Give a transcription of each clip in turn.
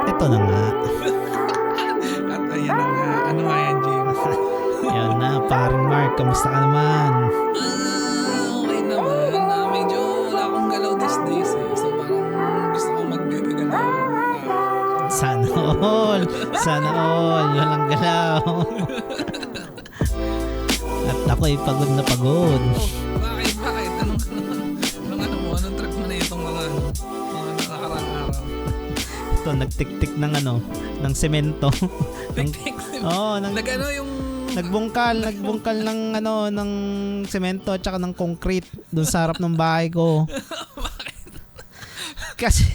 Ito na nga. At ayan na nga. Ano nga yan, James? Yan na, paring Mark. Kamusta ka naman? Okay naman. Medyo wala akong galaw these days eh. So parang gusto ko maggagalaw. Sana all. Sana all. Walang galaw. At ako'y pagod na pagod. Bakit? Anong trip mo na itong mga nakaraang araw? Ito, nagtik-tik ng semento. Oo, Nag-ano yung... nagbungkal ng semento at saka ng concrete doon sa harap ng bahay ko. Kasi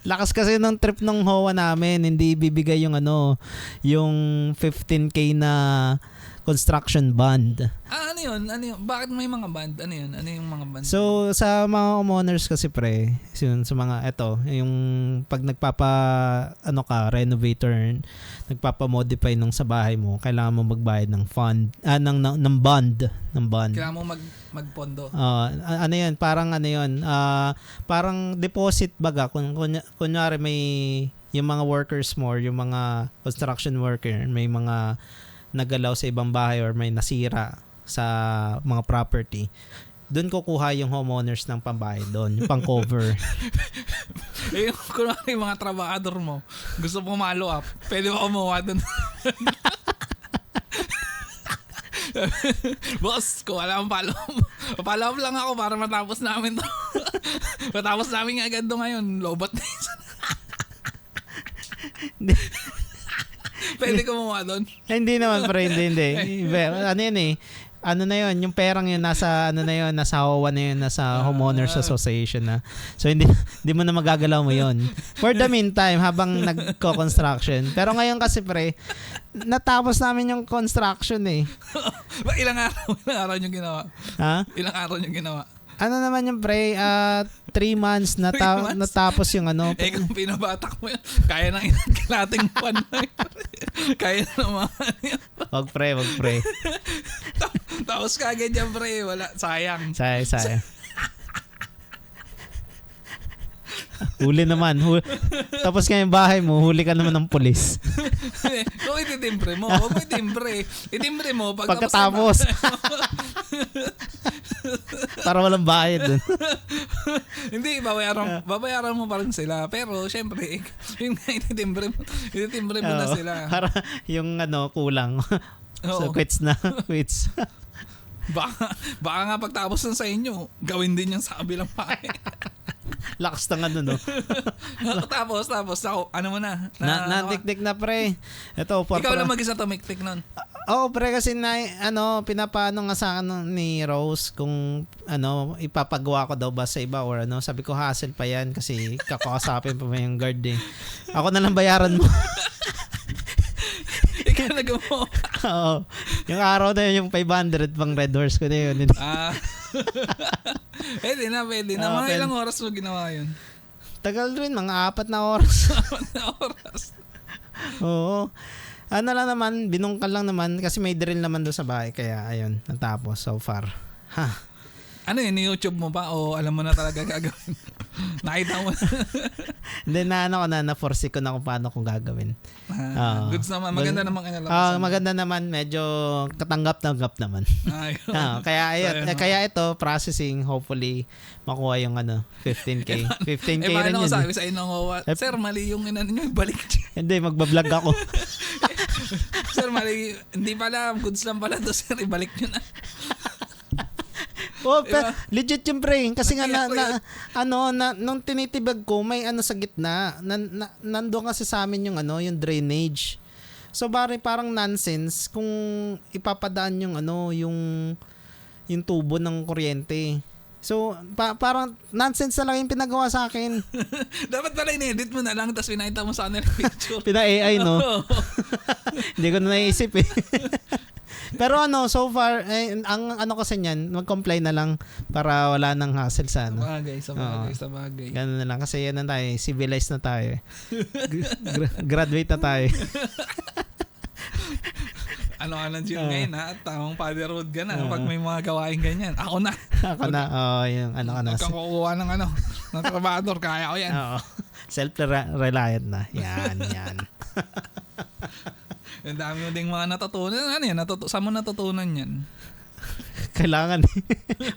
lakas kasi ng trip ng HOA namin, hindi bibigay yung yung 15K na construction bond. Ano yun? Bakit may mga band? Ano yun? Ano yung mga band? So sa mga homeowners kasi pre, sa mga yung pag renovator, nagpapa-modify nung sa bahay mo, kailangan mo magbayad ng ng bond. Kailangan mo magpondo. Ano yun? Parang deposit baga. Kunyari may yung mga workers more, yung mga construction worker, may mga nagalaw sa ibang bahay or may nasira sa mga property, doon kukuha yung homeowners ng pambayad doon, yung pang-cover. Kung yung mga trabahador mo, gusto mo follow up, pwede mo kumuha doon. Boss, kung wala akong follow up lang ako para matapos namin to. Matapos namin agad doon ngayon, lobat na yun. Pwede kumuha doon? Hindi naman, pre, hindi. Ano yun eh? Ano na yun, yung perang yun nasa nasa HOA na yun, nasa Homeowners Association na. So hindi mo na magagalaw mo yun. For the meantime, habang nagko-construction. Pero ngayon kasi pre, natapos namin yung construction eh. Ilang araw nyo ginawa? Ha? Ilang araw nyo ginawa? Ano naman yung pre, 3 months, natapos yung kung pinabatak mo yan, kaya nang inagkalating pan na yun. Kaya naman yan. Wag pre. Tapos kagad yan pre, wala, sayang. Sayang. Huli naman. Tapos nga yung bahay mo, huli ka naman ng pulis. Kung ititimbre mo, huwag mo itimbre. Itimbre mo pagkatapos. Para walang bayad dun. Hindi, babayaran mo pa rin sila. Pero syempre, yung ititimbre mo na sila. Para yung kulang. So quits na. Baka nga pagtapos na sa inyo, gawin din yung sa kabilang bahay. Lakas ng no? Tapos, ano mo na? Natiktik na pre. Ito, ikaw lang mag-isa tumiktik nun. Pre, kasi pinapaano nga sa ni Rose kung ipapagawa ko daw ba sa iba or sabi ko hassle pa yan kasi kakakasapin pa yung guard eh. Ako na lang bayaran mo. Ikaw nag-mo. Oo. Yung araw na yun, yung 500 pang Red Horse ko na yun. Pwede na. Mga ilang oras mo ginawa yun? Tagal rin, mga 4 na oras. 4 na oras. Oo. Ano lang naman, binungkal lang naman kasi may drill naman doon sa bahay. Kaya ayun, natapos so far. Ano yun, YouTube mo pa o alam mo na talaga gagawin? Nakita mo na. Hindi na-foresee ko na kung paano kung gagawin. Goods naman. Maganda naman maganda naman. Medyo katanggap-tanggap naman. Kaya ayun, kaya ito, processing, hopefully, makuha yung 15K. 15K rin yun. Paano ko sabi sa inyo, sir, mali yung nyo, balik. Hindi, magbablog ako. Sir, mali, hindi pala, goods lang pala to, sir, ibalik nyo na. Legit yung pre kasi nga nung tinitibag ko may sa gitna nandoon kasi sa amin yung yung drainage. So parang nonsense kung ipapadaan yung yung tubo ng kuryente. So parang nonsense na lang yung pinagawa sa akin. Dapat pala in-edit mo na lang tapos pinakita mo sa kanila picture. Pina-AI no. Hindi ko na naisip eh. Pero so far, ang kasi niyan, mag-comply na lang para wala nang hassle sa Sa bagay. Ganun na lang. Kasi yan na tayo, civilized na tayo. Graduate na tayo. Ano ka na Jim ngayon ha? Tamang fatherhood ka na pag may mga gawain ganyan. Ako na. Yung ka na. Huwag kang kukuha ng ng trabador. Kaya ko yan. Oo. Self-reliant na. Yan. Ang dami mo ding mga natutunan. Ano yan? Saan mo natutunan yan? Kailangan.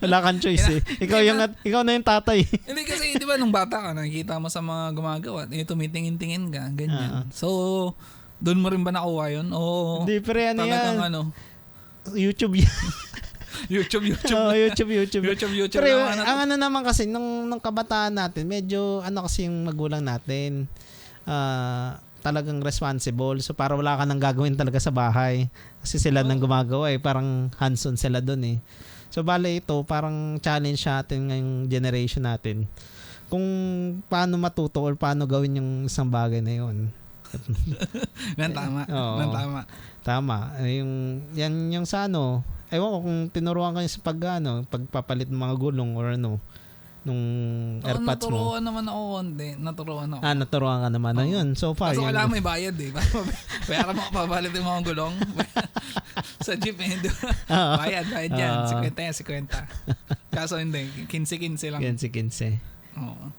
Wala kang choice eh. Ikaw na yung tatay. Hindi kasi, di ba, nung bata ka, nakikita mo sa mga gumagawa, tumitingin-tingin ka, ganyan. So, doon mo rin ba nakuha yun? O Hindi, pero ano talagang yan? ano? YouTube yan. YouTube. Oo, YouTube. Pero lang. ang ano naman kasi, nung kabataan natin, medyo ano kasi yung magulang natin, talagang responsible. So, para wala ka nang gagawin talaga sa bahay. Kasi sila nang gumagawa eh. Parang hands-on sila dun eh. So, bale ito, parang challenge natin ngayong generation natin. Kung paano matuto or paano gawin yung isang bagay na yun. Tama. Oo. Tama. Yung sa ano, ewan ko kung tinuruan kayo sa pagpapalit ng mga gulong or ano, nung airpods mo. Naturuan naman ako konti. Naturuan ako. Naturuan ka naman na yun. So far. Kaso wala may bayad eh. Kaya mo papalit yung mga gulong. Sa jeep eh. Bayad yan. 50. Kaso hindi. 15 lang. 15. Oo.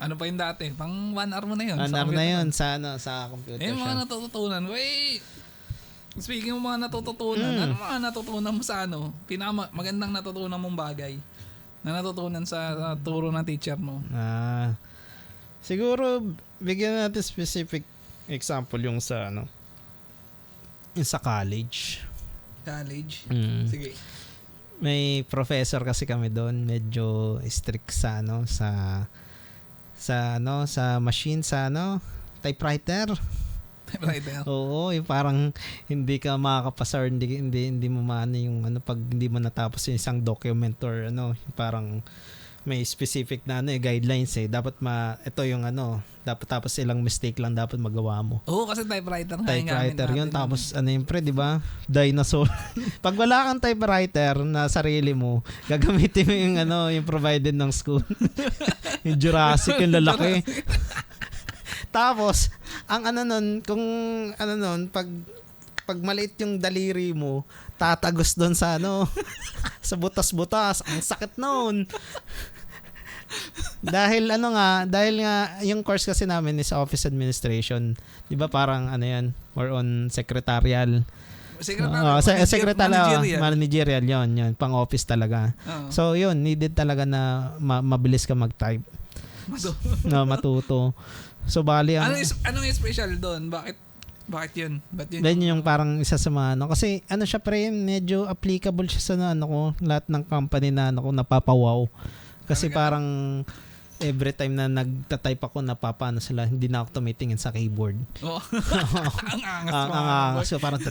Ano pa yung dati? Pang 1 hour mo na yun. 1 hour na yun sa computer eh, mga natututunan. Wait! Speaking of mga natututunan, ano mga natutunan mo sa magandang natutunan mong bagay na natutunan sa turo ng teacher mo? Siguro, bigyan natin specific example yung sa yung sa college. College? Sige. May professor kasi kami doon, medyo strict sa sa machine, sa typewriter. Oo, yung parang hindi ka makakapasa or hindi mo maano yung pag hindi mo natapos yung isang document or yung parang may specific na guidelines eh. Dapat ito yung dapat tapos ilang mistake lang dapat magawa mo. Oo, kasi typewriter yun. Tapos yung pre, di ba? Dinosaur. Pag wala kang typewriter na sarili mo, gagamitin mo yung provided ng school. Yung Jurassic, yung lalaki. Tapos, ang pag maliit yung daliri mo, tatagos doon sa sa butas-butas. Ang sakit noon. dahil nga yung course kasi namin is office administration. 'Di ba parang more on secretarial. Managerial yun, pang office talaga. So yun, needed talaga na mabilis ka mag-type. Matuto. So bali anong special doon? Bakit yun? Then yung parang isa sa mga kasi siya pre, medyo applicable siya sa lahat ng company na napapawaw. Kasi parang every time na nagta-type ako, napapano sila, hindi na ako tumitingin sa keyboard. Oh. Ang angas. So parang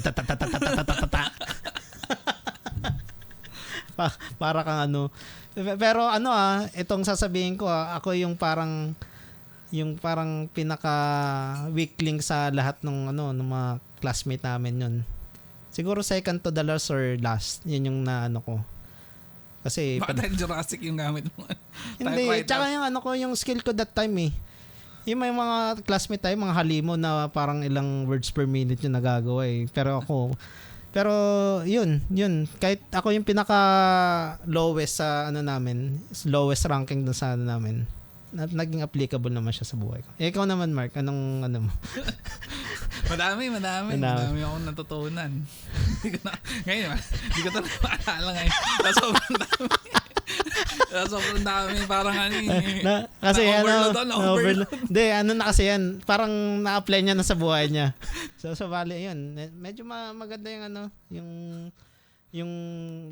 para kang pero itong sasabihin ko, ako yung parang pinaka weak link sa lahat ng mga classmate namin yun. Siguro second to the last or last. Yun yung ko. Kasi dahil Jurassic yung gamit mo? Hindi, tsaka yung skill ko that time eh. Yung may mga classmate tayo, mga halimo na parang ilang words per minute yung nagagawa eh. Pero yun. Kahit ako yung pinaka lowest sa lowest ranking dun sa namin. Naging applicable naman siya sa buhay ko. Ikaw naman, Mark, anong mo? Madami akong natutunan. Ngayon, hindi ko talaga maalala ngayon. Sobrang dami. Parang kasi overload. Hindi, na kasi yan. Parang na-apply niya na sa buhay niya. So bali, yun. Medyo maganda yung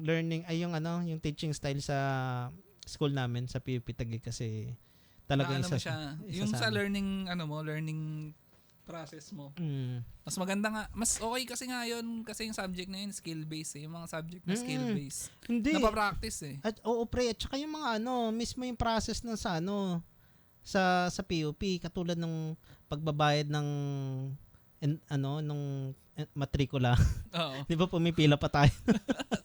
learning, yung teaching style sa school namin, sa PUP Taguig kasi talaga siya. Yung sa learning learning process mo. Mas maganda nga, mas okay kasi ngayon kasi yung subject na yun skill based yung mga subject na skill based. Hindi. Napapractice eh. Oo pre, at saka yung mga mismo yung process ng sa PUP katulad ng pagbabayad ng nung matrikula. Oo. Di ba pumipila pa tayo?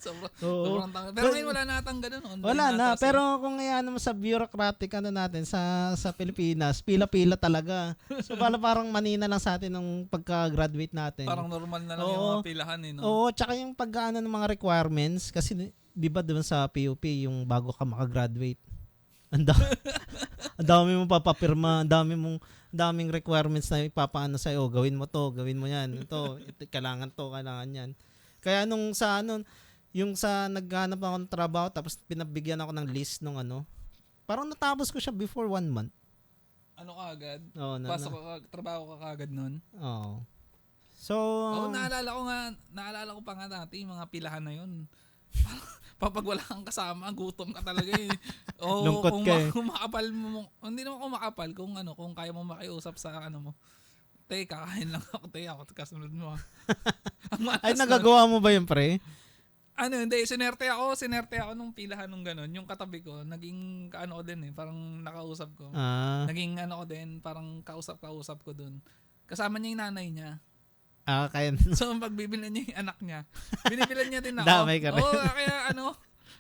Sobrang tanga. Pero ngayon wala na atang ganun. Wala na. Pero kung mo sa bureaucratic natin sa Pilipinas, pila-pila talaga. So parang manina lang sa atin nung pagka-graduate natin. Parang normal na lang yung mga pilahan eh. No? Oo, tsaka yung ng mga requirements kasi di ba doon sa PUP yung bago ka makagraduate, Ang da- ang dami mong papapirma, daming requirements na ipapaano sa iyo, gawin mo to, gawin mo 'yan. Ito kailangan yan. Kaya yung sa naghanap ako ng trabaho tapos pinabigyan ako ng list nung parang natapos ko siya before 1 month. Ano ka agad? Oo, Pasok ka, trabaho ka agad nun? Oo. So, naalala ko pa nga dati, mga pilahan na yun. Pag wala kang kasama, gutom ka talaga eh. O Lungkot kung, ka eh. kung makapal mo, hindi naman kung makapal, kung kaya mo makiusap sa mo. Te, kakain lang ako, ako kasunod mo. ay nagagawa mo ba yun, pre? Hindi, sinerte ako nung pilahan nung gano'n. Yung katabi ko, naging ko din eh, parang nakausap ko. Naging ko din, parang kausap ko dun. Kasama niya yung nanay niya. Kaya So, pagbibilan niya yung anak niya, binibilan niya din ako. damay ka rin. Kaya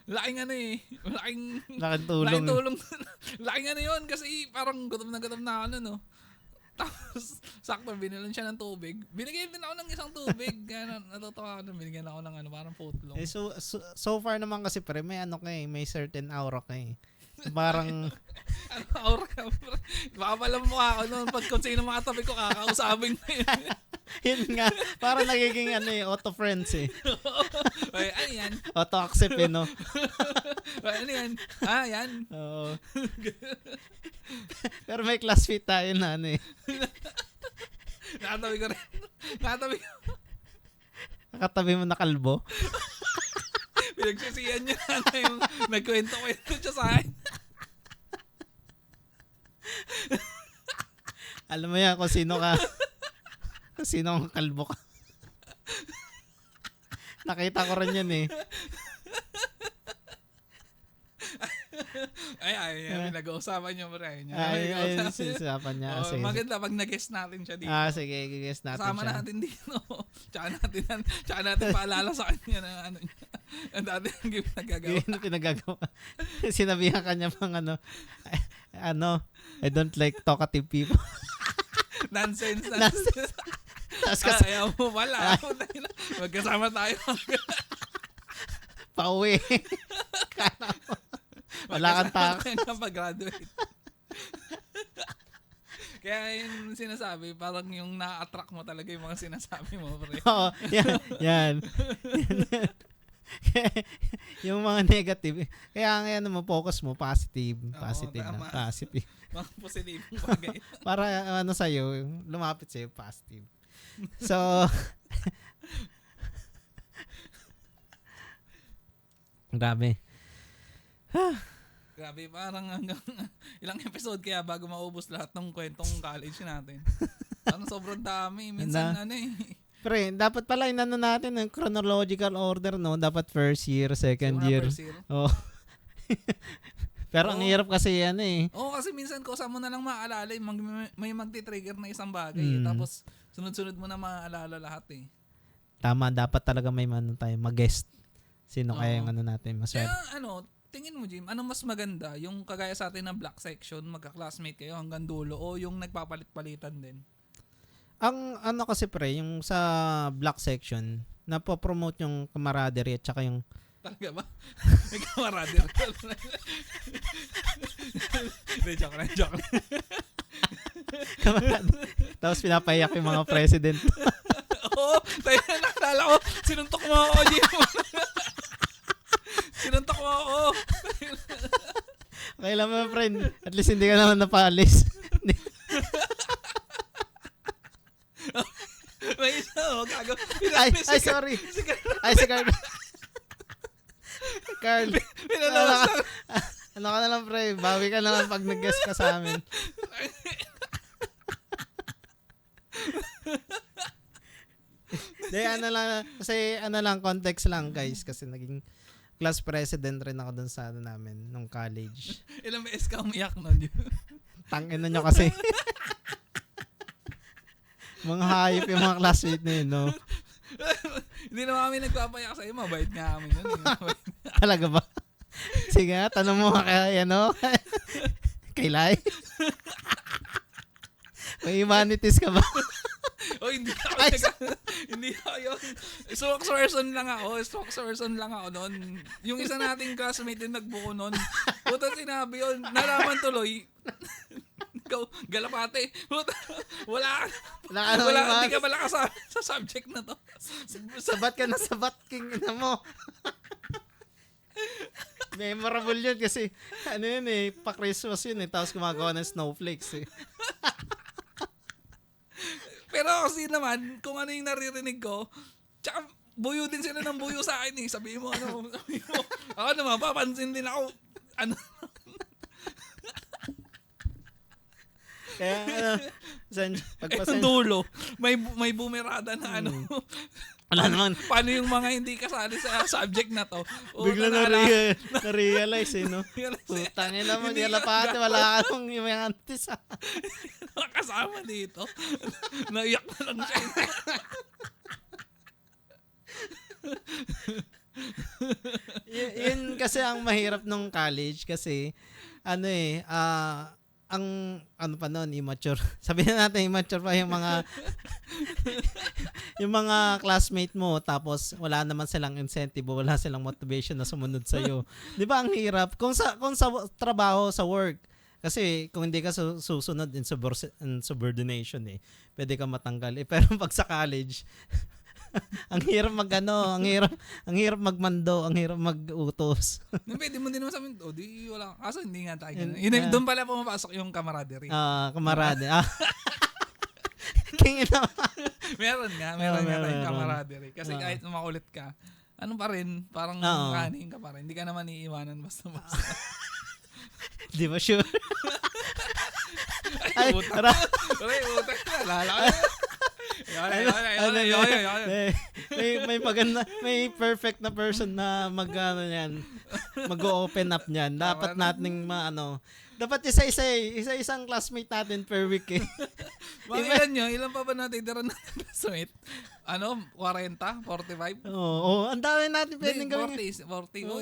laking Laking tulong. Laking yun, kasi parang gutom na ako no. Tapos, sakto, binilan siya ng tubig. Binigyan din ako ng isang tubig. Kaya natutuwa ako binigyan ako ng parang footlong. So far naman kasi pre, may may certain aura ka eh. Parang aura ka? Baka pala mukha ako noon. Pag kung sino makatabi ko, kakausapin ko yun. yun nga, parang nagiging auto friends eh. Ay, ano yan? Auto accept eh, no? Ano yan? Yan. Oo. Pero may classmate tayo na Nakatabi ko rin. Nakatabi mo na kalbo. Pinagsisiyan niya yung nagkwento-kwento siya sa akin. Alam mo yan kung sino ka. Kung sino ang kalbo ka. Nakita ko rin yan eh. Ay, nag-uusapan niya mo rin. Ay, sinasapan niya. Sige. Maganda pag nag-guest natin siya dito. Sige, i-guess natin Kasama siya. natin dito. Tsaka natin paalala sa kanya na ang dati yung nagagawa. Yun ang pinagagawa. Sinabihan kanya pang I don't like talkative people. Nonsense. Tapos kasi Ayaw mo pala. Magkasama tayo. pauwi. Kala mo. Wala kang tako. Pag-graduate. Kaya yung sinasabi, parang yung na-attract mo talaga yung mga sinasabi mo. Pre. Oo, yan. Yung mga negative. Kaya ngayon mo focus mo positive. Positive na. Positive. Mga positibong bagay. Para sa'yo, lumapit sa'yo positive. So, grabe. Grabe, parang hanggang ilang episode kaya bago maubos lahat ng kwentong college natin. Parang sobrang dami. Minsan Pre, dapat pala natin ng chronological order, no? Dapat first year, second year. First year. Oh. Pero ang hirap kasi yan eh. Oo, kasi minsan kusa mo na lang maaalala, may magti-trigger na isang bagay. Tapos sunod-sunod mo na maaalala lahat eh. Tama, dapat talaga may mag-guest. Sino kaya yung natin maswerte. Kaya tingin mo Jim, ano mas maganda? Yung kagaya sa atin na black section, magka-classmate kayo hanggang dulo o yung nagpapalit-palitan din? Ang kasi pre, yung sa black section, napopromote yung camaraderie at saka yung Talaga ba? May camaraderie. Joke lang. Tapos pinapayak yung mga president. Oo, tayo na nakalala ko. Sinuntok mo ako, Jim. Sinuntok mo ako. Okay lang mo, friend. At least hindi ka naman napaalis. May isa, gago. Ay, sorry. Ay, si Carl. Carl. Pinalawas lang. Ano ka na lang, pre? Bawi ka naman pag nag-guest ka sa amin. Kasi context lang, guys. Kasi naging class president rin ako dun sa namin nung college. Ilang beses ka umiyak nun, Jim? Tangin na nyo kasi. Mga hayop yung mga classmate na yun, no? Hindi naman kami nagpapayak sa'yo. Mabait nga kami nun. Talaga ba? Sige nga, tanong mo kay kay Lai. May humanities ka ba? O hindi ako yun. Spokesperson lang ako noon. Yung isa nating classmate din nagbuo noon. Puta sinabi yun. Nalaman tuloy. Ikaw, galapate. Puta, wala hindi ka pala kasama sa subject na to. Sabat ka na sabat, king ina mo. Memorable yun kasi ano yun pa-Christmas yun tapos gumagawa ng snowflakes Pero kasi naman, kung ano yung naririnig ko, tsaka buyo din sila ng buyo sa akin Sabihin mo, ako naman, papansin din ako. Ano? Kaya, pagpasen dulo, may bumerada na Wala naman. Paano yung mga hindi kasali sa subject na to? Bigla na-realize no? Putangin naman, galapate, wala ka nung yung antis kasama dito. Naiyak na lang siya. Yun kasi ang mahirap nung college kasi ang pa noon immature. Sabihin natin immature pa yung mga yung mga classmate mo tapos wala naman silang incentive, wala silang motivation na sumunod sa iyo. 'Di ba ang hirap kung sa trabaho, sa work. Kasi kung hindi ka susunod in subordination pwede ka matanggal. Pero pag sa college ang hirap ang hirap magmando, ang hirap mag-utos. Pwede mo din naman sabihin, di wala. Kaso hindi nga tayo. Doon pala pumapasok yung camaraderie. Kamarade. King ina. Meron nga tayong camaraderie. Kasi kahit makulit ka, ano pa rin, parang kanin ka pa rin. Hindi ka naman iiwanan basta-basta. Di ba sure? Ay, buta. Lala ka. May maganda, may perfect na person na mag-open up niyan. Dapat nating dapat isa-isang classmate natin per week Ilan pa ba natin tira na classmate? 40? 45? Oo, ang dami natin pwedeng gawin. 40.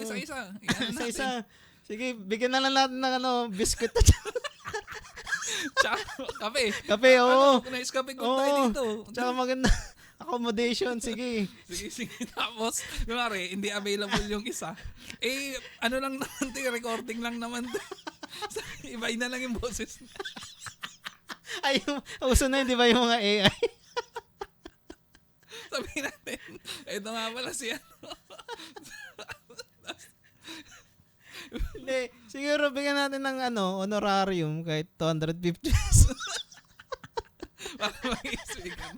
Isa-isa. Isa-isa. Sige, bigyan na lang natin ng biscuit na Tsaka, kape. Kape, oo. Nice kape kung tayo dito. Tsaka maganda. Accommodation, sige. Sige. Tapos, kunwari, hindi available yung isa. Lang naman recording lang naman. Ibahin na lang yung boses. Ay, uso na yun, di ba yung mga AI? Sabihin natin, ito nga pala siya. Hindi, siguro bigyan natin ng honorarium kahit 250 para mag-isigan.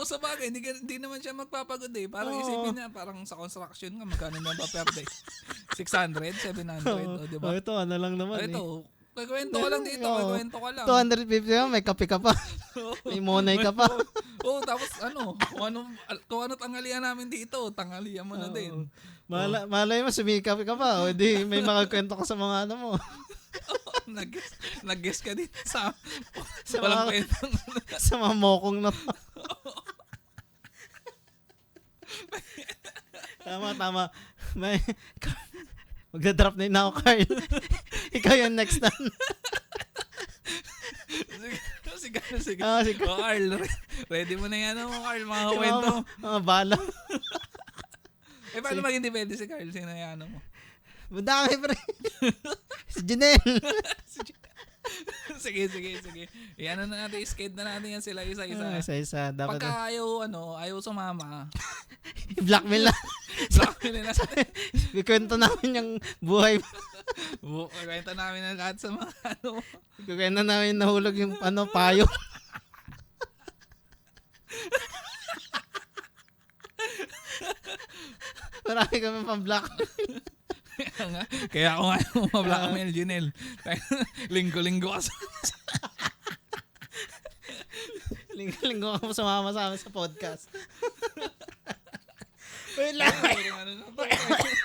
Sa bagay, hindi naman siya magpapagod Parang isipin niya, parang sa construction nga, magkano na ba per day? 600, 700, diba? Ito, lang naman ito, Kwento ko lang dito, kwento ko lang. 250 may kape ka pa. May monay ka pa. Tapos kung ano tanghalian namin dito, tanghalian mo na din. Malay mo, sumikap ka pa. O di, may mga kwento ka sa mga mo. Nag-guess ka din sa walang kwentong. Sa mga mokong na to. Tama. Magdadrop na yun ako, Carl. Ikaw yung next na. Sige. Carl, ready mo na yan Carl, mga kwento. Mga bala. Paano maging depende si Carl? Sino yan mo? Madami, pre. Si Janelle. Sige. Yan na natin, skate na natin yan sila isa-isa. Isa-isa. Pagka ayaw sumama. Blackmail na. Blackmail na natin. Ikwento namin yung buhay. Ikwento namin na lahat sa mga Ikwento namin nahulog yung payo. Marami kami pang-blackmail. Kaya ako nga yung ma-blackmail, Janelle. Linggo-linggo ka Linggo ka sumama sa amin sa podcast. Wait lang.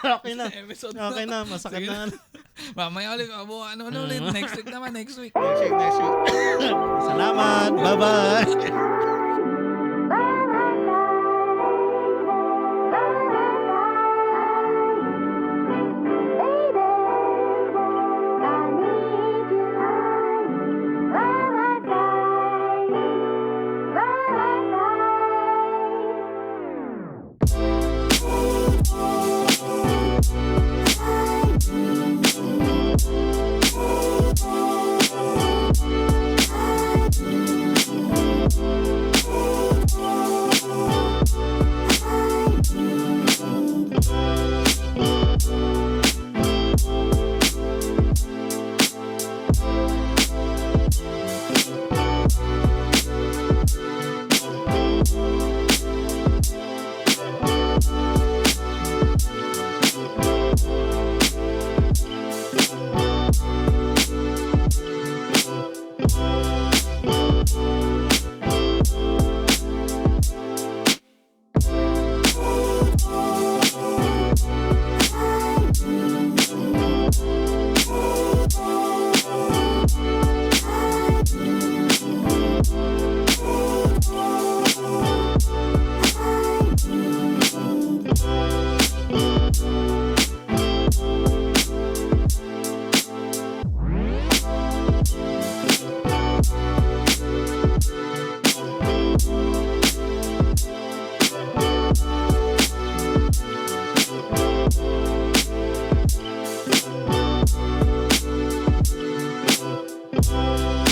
Okay na. Masakit na. Mamaya ulit. Ulit. Next week. Salamat. Bye-bye. Bye.